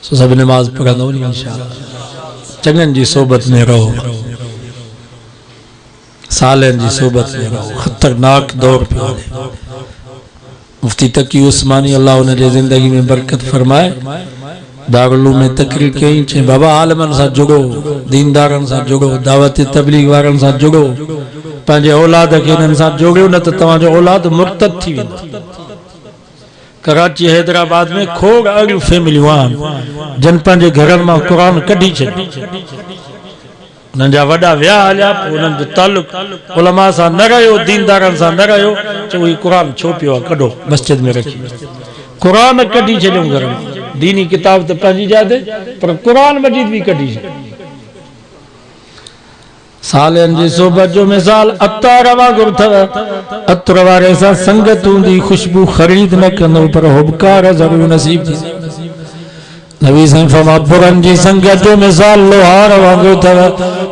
सो सब नमाज पढ़ंदो इंशाअल्लाह। चंगन जी सोबत में रहो, सालन जी सोबत में रहो। खतरनाक दौर पे मुफ्ती तकी उस्मानी अल्लाह उनके जिंदगी में बरकत फरमाए दारुल में तकरीर कई चे बाबा आलमन सां जुड़ो, दीनदारन सां जुड़ो, दावत तबलीग वारन सां जुड़ो, पंहिंजे औलाद खे इन्हनि सां जोड़ियो न त तव्हांजो औलाद मुर्तद थी वेंदो। कराची हैदराबाद में खोड़ अहिड़ियूं फैमिलियूं आहिनि जन पंहिंजे घरनि मां क़ुरान कढी छॾी, उन्हनि जा वॾा विया हलिया, पोइ उन्हनि जो तालुक उलमा सां न रहियो, दीनदारनि सां न रहियो, चयो ही क़ुरान छो पियो आहे, कढो मस्जिद में रखी। क़ुरान कढी छॾियूं घर में, दीनी किताब तो पंहिंजी जाते, पर क़ुरान मजीद भी कढी छॾी। सालन जी सोबत जो मिसाल अतार वांगुरु अथव। अतर वारे सां संगत हूंदी, खुशबू ख़रीद न कंदो पर हुबकार ज़रूर नसीब थी। नबी साईं फरमा बुरन जी संगत जो मिसाल लोहार वांगुरु अथव।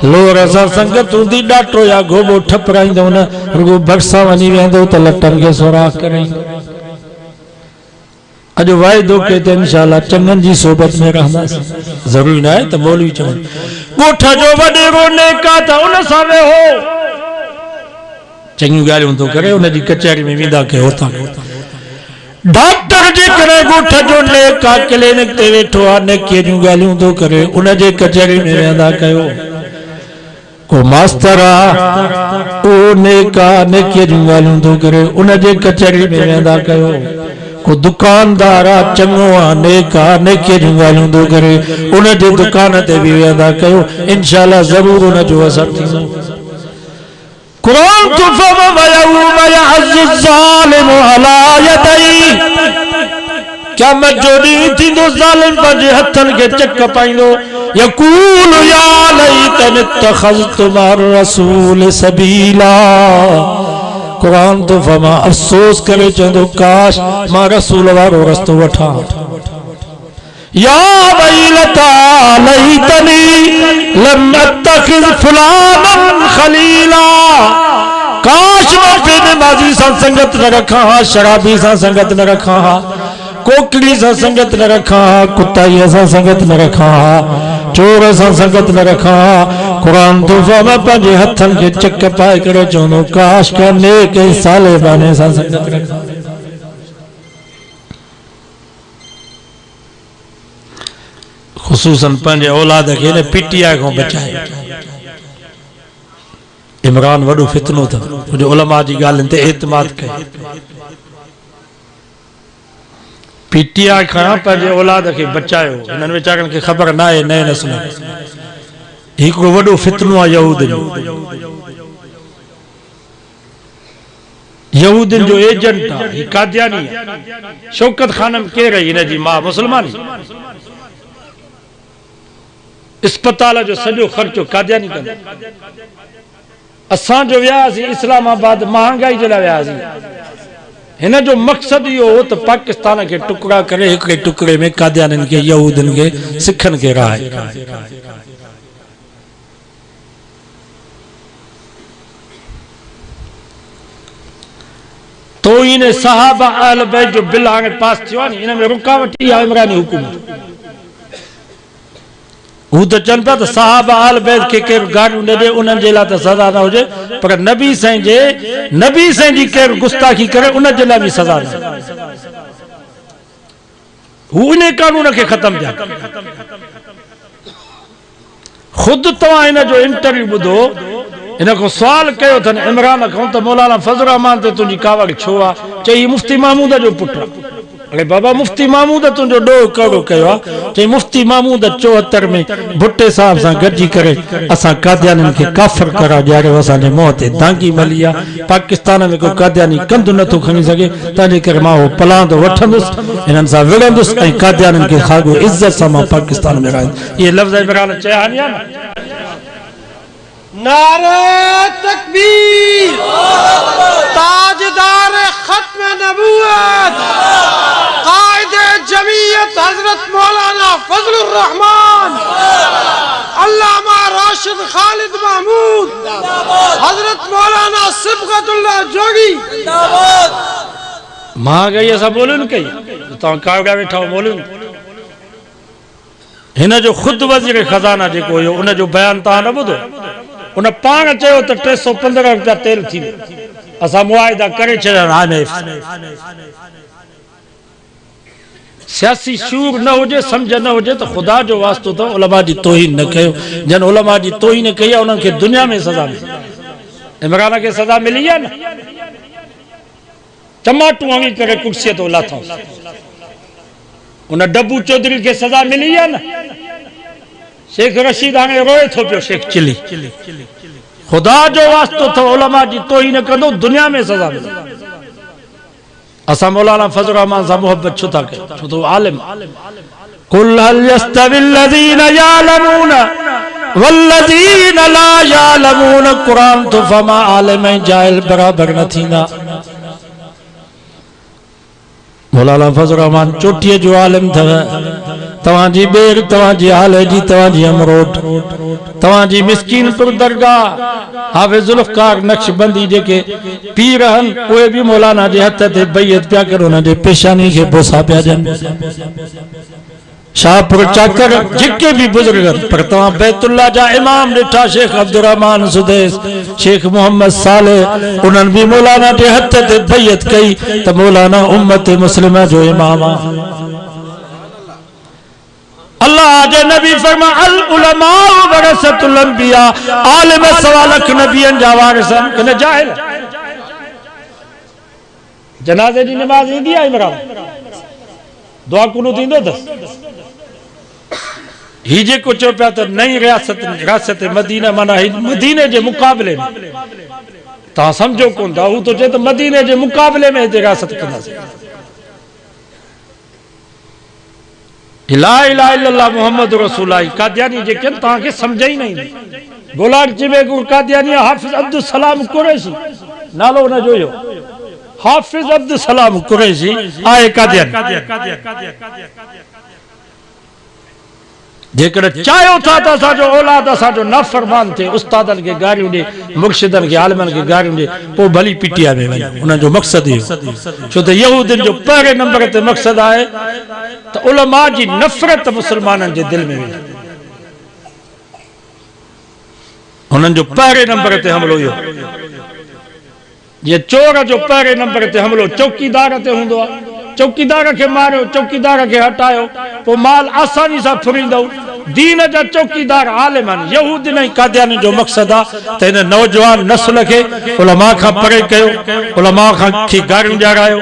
लोहर सां संगत हूंदी, डाटो या गोबो ठपराईंदो न, रुगो भरिसां वञी वेंदो त लटनि खे सुराख कराईंदो। अॼु वाइदो कयो त इंशाअल्लाह चङनि जी सोबत में रहंदासीं। ज़रूरी न आहे त मौलवी चवनि ॻोठ जो वॾेरो नेका त उन सां वेहो, चङियूं ॻाल्हियूं थो करे, उनजी कचहरी में वेंदा कयो था। डॉक्टर जे करे ॻोठ जो नेका क्लिनिक ते वेठो आहे, नेकीअ जूं ॻाल्हियूं थो करे, उनजे कचहरी में वेंदा कयो। को मास्तर आहे उहो नेका नेकीअ जूं ॻाल्हियूं थो करे, उनजे कचहरी में वेंदा कयो। को दुकानदार आहे चङो आहे, नेक आहे, नेकीअ जूं ॻाल्हियूं थो करे, उनजे दुकान ते बि वेंदा कयो, इंशाअल्लाह ज़रूर उनजो असर थींदो। क़ुरान तो फरमा यौम यअज़्ज़ु ज़ालिमु अला यदैहि, क़यामत जो ॾींहुं थींदो ज़ालिम पंहिंजे हथनि खे चक पाईंदो। यक़ूलु या लैतनी इत्तख़ज़तु मअ रसूल सबीला। कुरान तो फरमा अफसोस करे चवंदो काश मां रसूल वारो रस्तो वठां। या वैलता लैतनी लम अत्तखिज़ फुलानन खलीला, काश मां बेनमाज़ी सां संगत न रखां हा, शराबी सां संगत न रखां हा, कोकड़ी सां संगत न रखां हा, कुताईअ सां संगत न रखां हा, चोर सां संगत न रखां हा। कुरान तो फरमा पंहिंजे हथनि खे चक पाए करे चवंदो काश का नेक साले बाने सां संगत रखां। ख़ुसूसन पंहिंजे औलाद खे न पीटीआई खां बचाए। इमरान वॾो फितनो अथव, मुंहिंजे उलमा जी ॻाल्हियुनि ते एतमाद कयो। पीटीआई खां पंहिंजे औलाद खे बचायो, हिननि वीचारनि खे ख़बर न आहे नए नस्ल हिकिड़ो वॾो फितनो आहे यहूद जो। यहूदिन जो एजेंट आहे कादियानी आहे। शौकत खानम केर आहे, हिन जी मां मुसलमान, अस्पताल जो सॼो ख़र्चो कादियानी कंदा। असां जो वियासीं इस्लामाबाद महांगाई जे लाइ वियासीं। हिन जो मक़सद इहो हो त पाकिस्तान खे टुकड़ा करे हिकिड़े टुकड़े में कादियानिन खे, यहूदिन खे, सिखनि खे राहे। तो इन सहाबा अहल बैत जो बिल हाणे पास थियो आहे, इन में रुकावट ई आहे इमरानी हुकूमत। हू त चवनि पिया त सहाबा अहल बैत खे केरु गाॾियूं न ॾे उन्हनि जे लाइ त सज़ा न हुजे, पर नबी साईं जी केरु गुस्ताखी करे उन जे लाइ बि सज़ा न। हू इन कानून खे ख़तम कया। ख़ुदि तव्हां हिन जो इंटरव्यू ॿुधो, हिन खां सुवाल कयो अथनि इमरान खां त मौलाना फज़ल रहमान ते तुंहिंजी कावड़ छो आहे? चई मुफ्ती महमूद जो पुटु। अरे बाबा मुफ्ती महमूद तुंहिंजो ॾोह कहिड़ो कयो आहे? चई मुफ्ती महमूद 74 में भुट्टे साहब सां गॾिजी करे असां कादियानिन खे काफ़िर करार ॾियारियो, असांजे मुंहं ते दांगी मली आहे। पाकिस्तान में को कादियानी कंधु नथो खणी सघे, तंहिंजे करे मां उहो पलांदो वठंदुसि, हिननि सां विढ़ंदुसि ऐं कादियानिन खे खागो इज़त सां मां पाकिस्तान में रहंदुसि। इहे लफ़्ज़ इमरान चया आहिनि न। नारे तकबीर, ताजदार खत्म नबूवत, कायदे जमीयत हजरत मौलाना फजलुर रहमान, अल्लामा राशिद खालिद महमूद, हजरत मौलाना सिबगतुल्लाह जोगी। मां गई असां बोलूं कई, तव्हां कावड़ा वेठा बोलूं। हिन जो खुद वज़ीर खजाना जेको हुयो उन जो बयान तव्हां न ॿुधो उन पाण चयो त 315 रुपया तेल थी असां मुआहिदा करे छॾिया हाणे सियासी शूर न हुजे समझ न हुजे तो खुदा जो वास्तो तो उलमा जी तोहीन न कयो जन उलमा जी तोहीन कई आहे उन्हनि खे दुनिया में सज़ा मिली इमरान के सज़ा मिली है ना टमाटू हणी करे कुर्सी तो लाथो उन डब्बू चौधरी के सज़ा मिली है ना शेख रशीद हाणे रोए थो पियो शेख चिली खुदा जो वास्तो तो उलमा जी तोहीन कंदो दुनिया में सज़ा मिली असा मौलाना फजल रहमान साहब मोहब्बत छो था कयो छो तो आलिम कुल हल यस्तविल्लज़ीना यालमून वल्लज़ीना ला यालमून कुरान तो फमा आलिम जाहिल बराबर न थींदा मौलाना फजल रहमान चोटीअ जो आलिम थव तव्हांजी बेर तव्हांजी हाल जी तव्हांजी अमरोट तव्हांजी मिस्कीन पुर दरगाह हाफिज़ ज़ुल्फ़कार नक्शबंदी जेके पीर हन उहे भी मौलाना जे हथ ते बैयत पिया कर उन जे पेशानी के बोसा पिया ॾियनि शाहपुर चाकर जेके भी बुजुर्ग पर तव्हां बैतुल्ला जा इमाम ॾिठा शेख अब्दुर्रहमान सुदेस शेख मोहम्मद सालेह उन्हनि भी मौलाना जे हथ ते बैयत कई त मौलाना उम्मत मुस्लिमा जो इमाम आहे अल्लाह जे नबी फरमा अल उलमा वरसतुल अंबिया आलिम सवा लख नबियन जा वारिस कने जाहिल जनाज़े जी नमाज ईंदी आहे इमरान दुआ कुनूत ईंदो अथस ही जेको चयो पिया त नई रियासत मदीना माना मदीने जे मुक़ाबले में तव्हां सम्झो कोन था हू तो चए त मदीने जे मुक़ाबले में हिते रियासत कंदासीं ला इलाहा इल्लल्लाह मुहम्मद रसूलुल्लाह कादियानी जे के ता के समझ ही नहीं गोलाट जिबे गुर कादियानी हाफिज अब्दुल सलाम कुरैशी नालो न जोयो हाफिज अब्दुल सलाम कुरैशी आए कादियानी जेकर चायो था त असांजो औलाद असांजो नाफरमान थे उस्तादन के गारियूं दे मुर्शिदन के आलिमन के गारियूं दे पो भली पिटिया में वञे उन जो मकसद ही छो त यहूदन जो पहिरे नंबर ते मकसद आहे त उलमा जी नफरत मुसलमानन जे दिल में वञे उन्हनि जो पहिरे नंबर ते हमलो हुयो ये चोर जो पहिरे नंबर ते हमलो चौकीदार ते हूंदो आहे चौकीदार के मारियो चौकीदार के हटायो पो माल आसानी से फुरींदो दीन जा चौकीदार आलिमन यहूद नहीं कादियानी जो मकसद आ त इन नौजवान नस्ल के उलमा का परे कयो उलमा की गारियूं ॾियारायो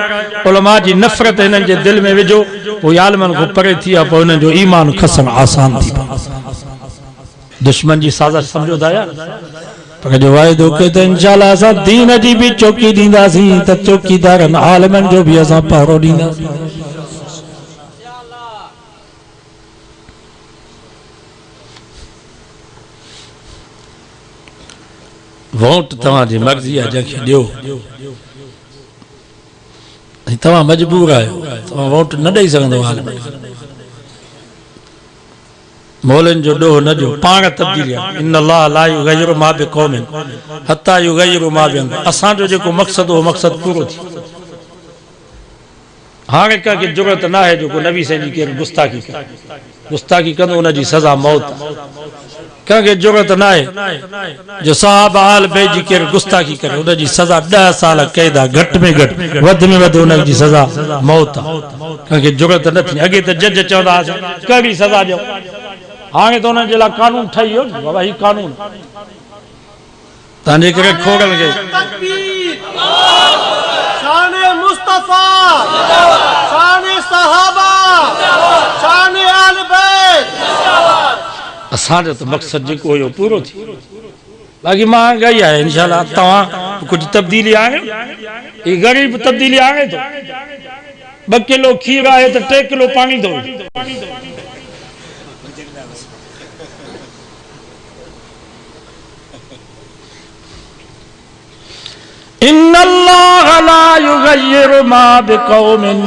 उलमा जी नफरत इन्हनि जे दिल में विझो पो आलिमन को परे थी आ पो इन्हनि जो ईमान खसन आसान थी दुश्मन जी साज़िश समझो था यार पर जो वायदो के तो इंशाल्लाह असां दीन जी भी चौकी दींदासीं त चौकीदारन आलिमन जो भी असां पहरो दींदासीं वोट तव्हांजी मर्ज़ी आहे जंहिंखे ॾियो तव्हां मजबूर आहियो तव्हां वोट न ॾेई सघंदो हाल मौलन जो डोह न जो पाण तब्दीली इन अल्लाह ला युगय्यिरु मा बिक़ौमिन हत्ता युगय्यिरु मा बिअन असांजो जेको मकसद हो मकसद पूरो थी हाणे कंहिंखे ज़रूरत न आहे जेको नबी साईं जी केरु गुस्ताखी कंदो उनजी सज़ा मौत कंहिंखे ज़रूरत न आहे जो साहब आल बैत जी केरु गुस्ताखी करे उनजी सज़ा 10 साल क़ैद आहे घटि में घटि वधि में वधि उनजी सज़ा मौत आहे कंहिंखे ज़रूरत न थी अॻे त जज चवंदा हुआसीं कहिड़ी सज़ा ॾियो हाणे तो उन्हनि जे लाइ कानून ठही वियो बाबा ही कानून तव्हांजे करे खोड़नि खे शान मुस्तफा शान सहाबा शान आल बैत असांजो त मक़सद जेको हुयो पूरो थी बाक़ी महांगाई आहे इंशाल्लाह तव्हां कुझु तब्दीली आणे ही ग़रीब तब्दीली आणे थो 2 किलो खीर आहे त 3 किलो पाणी थो इन्नल्लाह ला युगय्यिरु मा बिक़ौमिन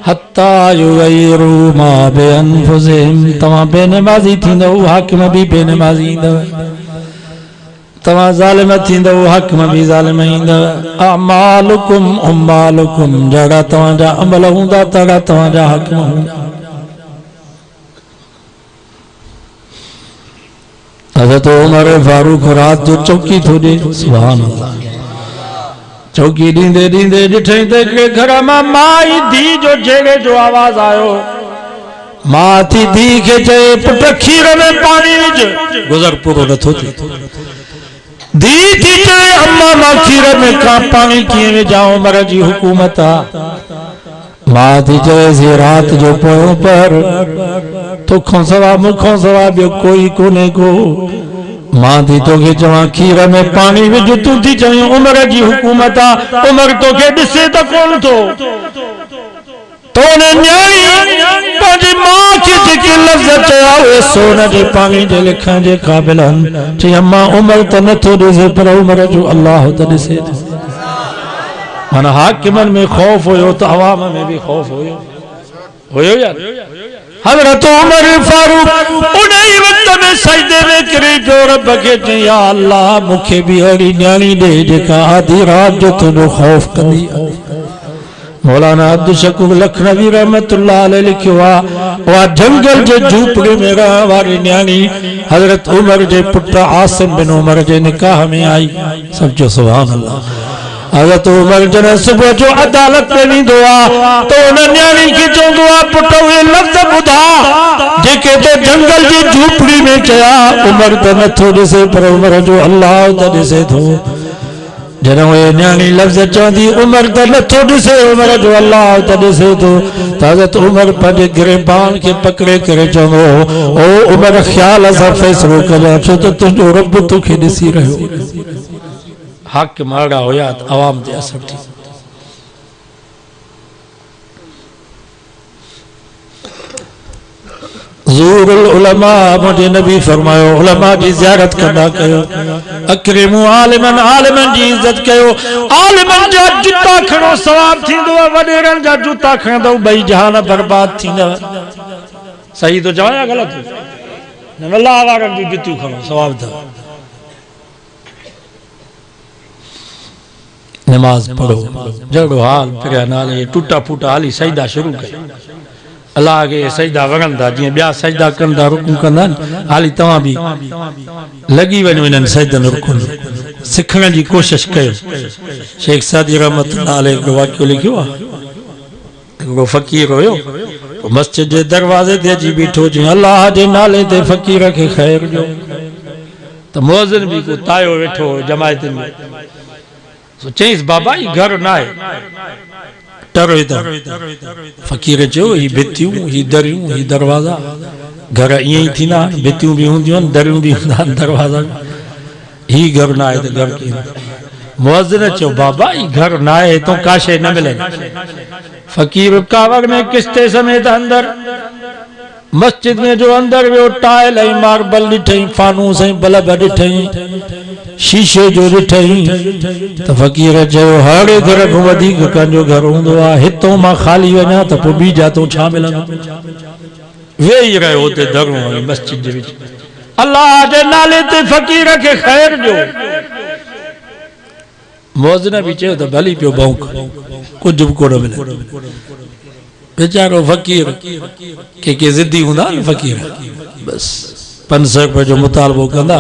हत्ता युगय्यिरु मा बिअनफुसिहिम तव्हां बेनमाज़ी थींदो हाकिम भी बेनमाज़ी ईंदव तव्हां ज़ालिम थींदो हाकिम भी ज़ालिम ईंदव अमालुकुम उम्मालुकुम जहिड़ा तव्हांजा अमल हूंदा तहिड़ा तव्हांजा हाकिम हूंदा हज़रत उमर फारूक रात जो चौकी थो ॾे सुभान अल्लाह चौकी ॾींदे ॾींदे ॾिठई त हिकिड़े घर मां माई धी जो जहिड़े जो आवाज़ आयो मां थी धी खे चए पुट खीर में पानी विझ गुज़र पूरो नथो थिए धी थी चए अम्मा मां खीर में का पानी कीअं विझां उमर जी हुकूमत आहे मां थी चएसि रात जो पोयों पर तोखां सवा मूंखां सवा ॿियो कोई कोन्हे को मां थी तोखे चवां खीर में पानी विझ तूं थी चईं उमर जी हुकूमत आहे उमर तोखे ॾिसे त कोन थो तो ने न्याणी पंहिंजी मां खे जेके लफ़्ज़ चया उहे सोन जे पाणी जे लिखण जे क़ाबिल आहिनि चई अम्मा उमर त नथो ॾिसे पर उमर जो अल्लाह त ॾिसे थो माना हाकिमन में खौफ हुयो तो अवाम में भी खौफ हुयो यार हज़रत उमर फारूक उन्हीं वक्त में सजदे में किरी पियो रब खे चई या अल्लाह मूंखे भी अहिड़ी न्याणी ॾे जेका आधी रात जो तुंहिंजो खौफ कंदी मौलाना अब्दुल शकूर लखनवी रहमतुल्लाह अलैह लिखियो आहे जंगल जे झूपड़े में रहण वारी न्याणी हज़रत उमर जे पुट आसिम बिन उमर जे निकाह में आई सब जो सुभान अल्लाह हज़रत उमर जन सुबह जो अदालत में वेंदो आहे तो उन न्याणी खे चवंदो आहे पुट उहे लफ़्ज़ ॿुधा जेके तो जंगल जी झूपड़ी में चया उमर त नथो ॾिसे पर उमर जो अल्लाह त ॾिसे थो जॾहिं उहे न्याणी लफ़्ज़ चवंदी उमर त नथो ॾिसे उमर जो अल्लाह त ॾिसे थो त हज़रत उमर पंहिंजे गिरबान खे पकड़े करे चवंदो ओ उमर ख़्याल सां फ़ैसिलो कजां छो त तुंहिंजो रब तोखे ॾिसी रहियो हाकिम अहिड़ा हुया त अवाम ते असर थी ज़ूरुल उलमा मुंहिंजे नबी फरमायो उलमा जी ज़ियारत कंदा कयो अकरिमु आलिमन आलिमन जी इज़त कयो आलिमन जा जूता खणो सवाब थींदो वॾेरनि जा जूता खणंदव ॿई जहान बर्बाद थींदव सही तो चवां या ग़लति न अल्लाह वारनि जूं जूतियूं खणो सवाब अथव नमाज पढ़ो जड़ो हाल फिर नाले टूटा फूटा हाली सजदा शुरू कयो अल्लाह के सजदा वणंदा जीअं ॿिया सजदा कंदा रुकू कंदा हाली तव्हां बि लॻी वञो इन्हनि सजदनि रुकन सिखण जी कोशिश कयो शेख सादी रहमतुल्लाह अलैह हिकिड़ो वाक़ियो लिखियो आहे हिकिड़ो फ़क़ीर हुयो मस्जिद जे दरवाज़े ते अची बीठो चई अल्लाह जे नाले ते फ़क़ीर खे ख़ैर ॾियो त मुअज़िन बि को तायो वेठो जमायत में चईस बाबा ही घर ना है टरो इधर फ़क़ीर चयो ही भितियूं ही दरियूं ही दरवाज़ा घर ईअं ई थींदा भितियूं बि हूंदियूं आहिनि दरियूं बि हूंदा आहिनि दरवाज़ा ही घर ना आहे त घर कीअं मुअज़िन चयो बाबा ही घर ना आहे हितां का शइ न मिलंदी फ़क़ीर कावड़ में किस्ते समेत अंदर मस्जिद में जो अंदर वियो टाइल ऐं मार्बल ॾिठई फानूस ऐं बल्ब ॾिठई शीशे जो ॾिठई त फ़क़ीर चयो हाणे घर खां वधीक कंहिंजो घर हूंदो आहे हितां मां ख़ाली वञा त पोइ ॿी जातो छा मिलंदो वेही रहियो हुते दरूं मस्जिद जे विच अल्लाह जे नाले ते फ़क़ीर खे ख़ैर ॾियो मुअज़िन बि चयो त भली पियो भौंक कुझु बि कोन मिले बेचारो फ़क़ीर के ज़िद्दी हूंदा न फ़क़ीर बस 500 रुपए जो मुतालबो कंदा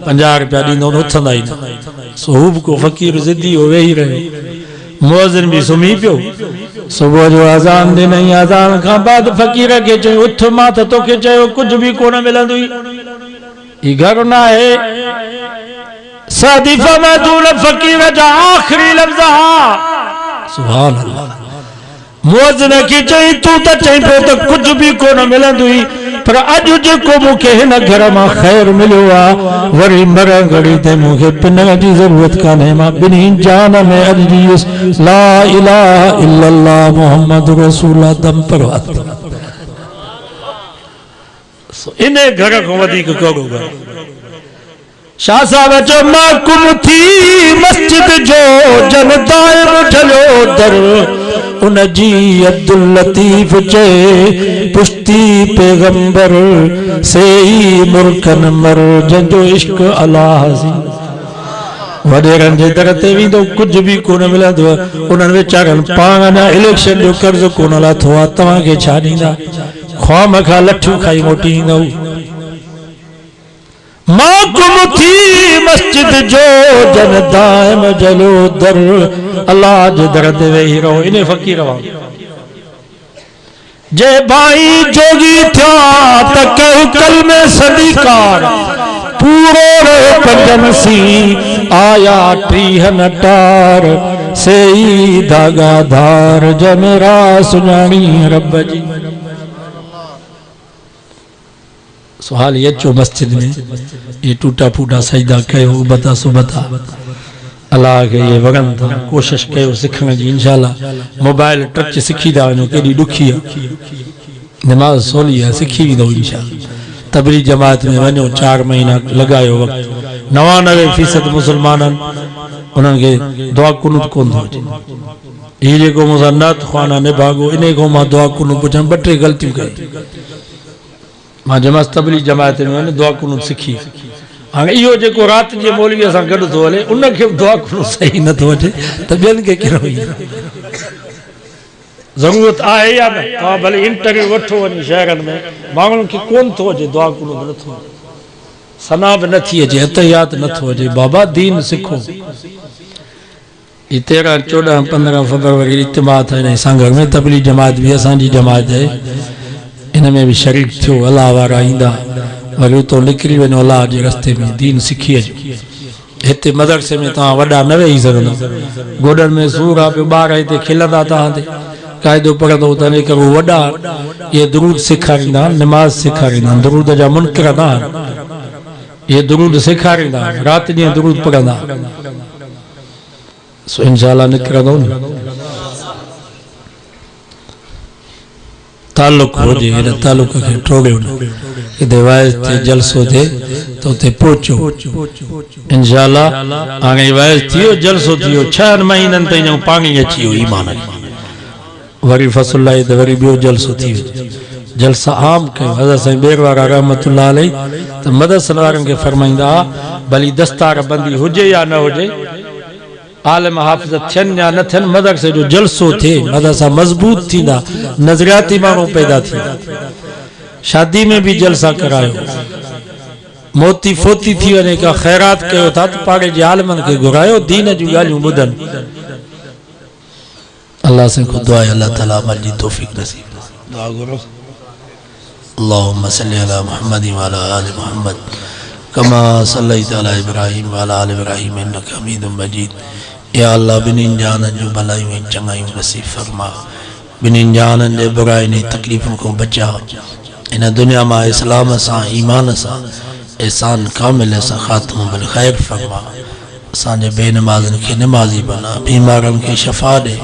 50 रुपया ॾींदा उथंदा ई न सो हू बि को फ़क़ीर ज़िद्दी हो वेही रहियो मुअज़िन बि सुम्ही पियो सुबुह जो अज़ान ॾिनई अज़ान खां बाद फ़क़ीर खे चयो उथ मां त तोखे चयो कुझु बि कोन मिलंदुई ही घर न आहे सादी फरमातून फ़क़ीर जा आख़िरी लफ़्ज़ सुभान अल्लाह मुअज़िन खे चई तू त चई पियो त कुझु बि कोन मिलंदुई पर अॼु जेको मूंखे हिन घर मां ख़ैर मिलियो आहे वरी मर घड़ी ते मूंखे पिन जी ज़रूरत कान्हे मां ॿिन्ही जान में अॼु जी ला इलाहा इल्लल्लाह मुहम्मद रसूलुल्लाह दम परवात इन घर खां वधीक कहिड़ो घर शाह साहब चयो महकुम थी मस्जिद जो जन दाइम ठलियो दर उन जी अब्दुल लतीफ चे पुश्ती पैगंबर से ही मुर्खन मर जंजो इश्क अल्लाह सी वडेरन जे दर ते वेंदो कुझु बि कोन मिलंदो उन्हनि वीचारनि पाण अञा इलेक्शन जो कर्ज़ कोन लाथो आहे तव्हांखे छा ॾींदा ख़्वाम खां लठियूं खाई मोटी ईंदव माकुम थी मस्जिद जो जन दाइम जलो दर अल्लाह जे दर ते वेही रहो इने फकीर वा जे भाई जोगी थिया त कहू कलमे सदीकार पूरो रहो पंजन सी आया टीह नटार सेई धागा धार जमेरा सुनानी रब जी सुहाल ये चो मस्जिद में ये टूटा फूटा सजदा कयो बता सुबता अल्लाह के ये वगन था कोशिश कयो सिखण जी इंशाल्लाह मोबाइल टच सिखी दा वनो केडी दुखी नमाज सोली है सिखी दो इंशाल्लाह तबरी जमात में वनो 4 महीना लगायो वक्त 99% मुसलमानन उनन के दुआ कुनूत कोन थो ये जेको मुसन्नत खाना ने भागो इने को मा दुआ कुनूत पुछन बटे गलतियों कई मां जमात तबली जमात में दुआ कुनूत सिखी हाँ इहो जेको रात जे मौलवी सां गॾु थो हले उन खे दुआ कुनूत सही नथो अचे त ॿियनि खे कहिड़ो ज़रूरत आहे या न तव्हां भले इंटरव्यू वठो वञी शहरनि में माण्हुनि खे कोन थो अचे दुआ कुनूत नथो सना बि नथी अचे हतयात नथो अचे बाबा दीन सिखो ये 13, 14, 15 फरवरी इज्तिमा था इन संघ में तबली जमात भी असांजी जमात है इनमें भी शरीक थियो अल्लाह वारा ईंदा वरी तो निकरी वञो अल्लाह जे रस्ते में दीन सिखी अचो हिते मदरसे में तव्हां वॾा न वेही सघंदा गोॾनि में सूर आहे पियो ॿार हिते खिलंदा तव्हां ते क़ाइदो पढ़ंदो त इन करे वॾा इहे दुरूद सेखारींदा निमाज़ सेखारींदा दुरूद जा मुनकर न इहे दुरूद सेखारींदा राति ॾींहुं दुरूद पढ़ंदा सो इंशाअल्लाह निकिरंदो न ताल्लुक हो जे इन ताल्लुक के टोड़ियो न इदे वाइस ते जलसो थे तो ते पहुचो इंशाअल्लाह आगे वाइस थियो जलसो थियो 6 महीनन ते जो पानी अची हो ईमान वरी फसल लाए ते वरी बियो जलसो थी जलसा आम के हज़रत साईं बेरवारा रहमतुल्लाह अलैहि त मदरसन वारन के फरमाइंदा भली दस्तार बंदी हुजे या न हुजे आलम हाफिज थियन या न थियन मदरसे जो जलसो थे मदरसा मजबूत थींदा नजरियाती माण्हू पैदा थींदा शादी में भी जलसा करायो मोती फोती थी वने का खैरात कयो था तो पाड़े जे आलमन के घुरायो दीन जू गालियूं ॿुधन अल्लाह से को दुआ अल्लाह ताला अमल जी तौफीक नसीब दुआ करो अल्लाहुम्मा सल्ली अला मुहम्मद व अला आलि मुहम्मद कमा सल्लैता अला इब्राहीम व अला आलि इब्राहीम इन्नका हमीदुम मजीद या अल्लाह बिनिन जानन जो भलाइयूं ऐं चङाइयूं नसीब फरमा बिनिन जानन जे बुराइयुनि तकलीफ़ुनि को बचा इन दुनिया में इस्लाम सां ईमान सां एहसान कामिल सां ख़ात्मो बिल ख़ैर फरमा असांजे बेनमाज़न के नमाज़ी बना बीमारन के शफ़ा दे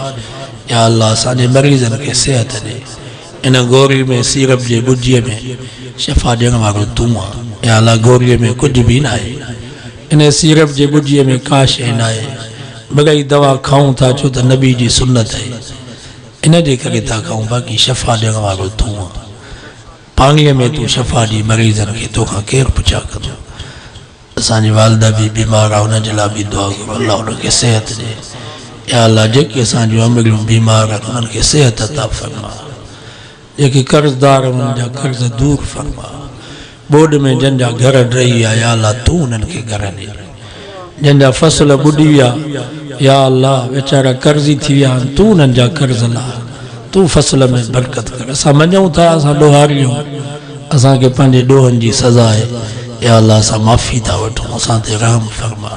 या अल्लाह असांजे मरीज़न के सेहत दे इन गोरी में सीरप जे बुझीअ में शफ़ा ॾियण वारो तूं आहीं या अल्लाह गोरीअ में कुछ भी ना है इन सीरप जे बुझीअ में का शइ न आहे बग़ैर दवा खाऊं था छो त नबी जी सुन्नत है इन जे करे था खाऊं बाक़ी शफ़ा ॾियण वारो तूं आहीं पाणीअ में तू शफ़ा दी मरीज़न के तोखां केरु पुछा कंदो असांजी वालदा भी बीमार आहे उन जे लाइ बि दुआ करो अल्लाह उनखे सिहत ॾे या अल्लाह जेके असांजूं अमरियूं बीमार आहिनि उन्हनि खे सिहत अता फरमा जेके कर्ज़दार उन्हनि जा कर्ज़ दूर फरमा बोड में जंहिंजा घर ड्रही आहे या अल्लाह तूं उन्हनि खे घर ॾे जंहिंजा फसल ॿुॾी विया या अल्लाह वीचारा कर्ज़ी थी विया आहिनि तूं उन्हनि जा कर्ज़ ला तू फसल में बरकत कर असां मञूं था असां ॾोहारियूं असांखे पंहिंजे ॾोहनि जी सज़ा आहे या अल्लाह असां माफ़ी था वठूं असां ते रहम फरमा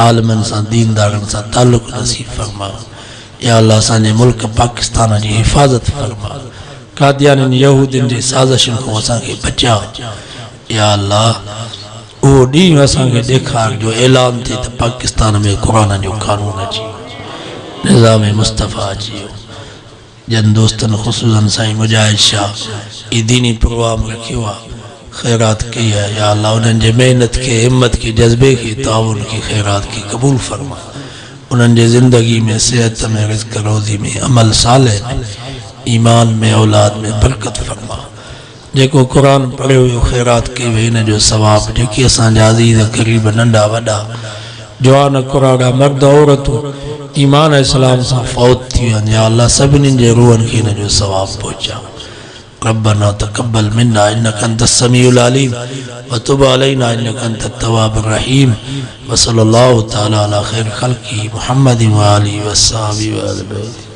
आलमनि सां दीनदारनि सां ताल्लुक़ नसीब फरमा या अल्लाह असांजे मुल्क पाकिस्तान जी हिफ़ाज़त फरमा कादियाननि यहूदियुनि जे साज़िशुनि खां असांखे बचा या अल्लाह उहो ॾींहुं असांखे ॾेखार जो ऐलान थिए त पाकिस्तान में क़ुरान जो कानून अची निज़ाम मुस्तफ़ा अची वियो जन दोस्तन ख़ुसूसन साईं मुजाहिद शाह ये दीनी प्रोग्राम रखियो आहे खैरात कई है या अल्लाह उन्हनि जे मेहनत के हिम्मत के जज्बे के ताउन के खैरात के कबूल फरमा उन्हनि जे ज़िंदगी में सेहत में रिज़्क़ रोज़ी में अमल साले में ईमान में औलाद में बरकत फरमा जेको कुरान पढ़ियो हुयो खैरात कई हुई हिन जो सवाब जेके असांजा अज़ीज़ क़रीब नंढा वॾा जवान कुराड़ा मर्द औरतूं ईमान इस्लाम सां फौत थी वञनि या अल्लाह सभिनी जे रूहनि खे हिन जो सवाब पहुचा रब्बना तक़ब्बल मिन्ना इन्नका अंतस समीउल अलीम व तुब अलैना इन्नका अंतत तव्वाबुर रहीम व सल्लल्लाहु तआला अला खैर खल्क़ी मुहम्मद व आलिहि व अस्हाबिहि व अहलिही।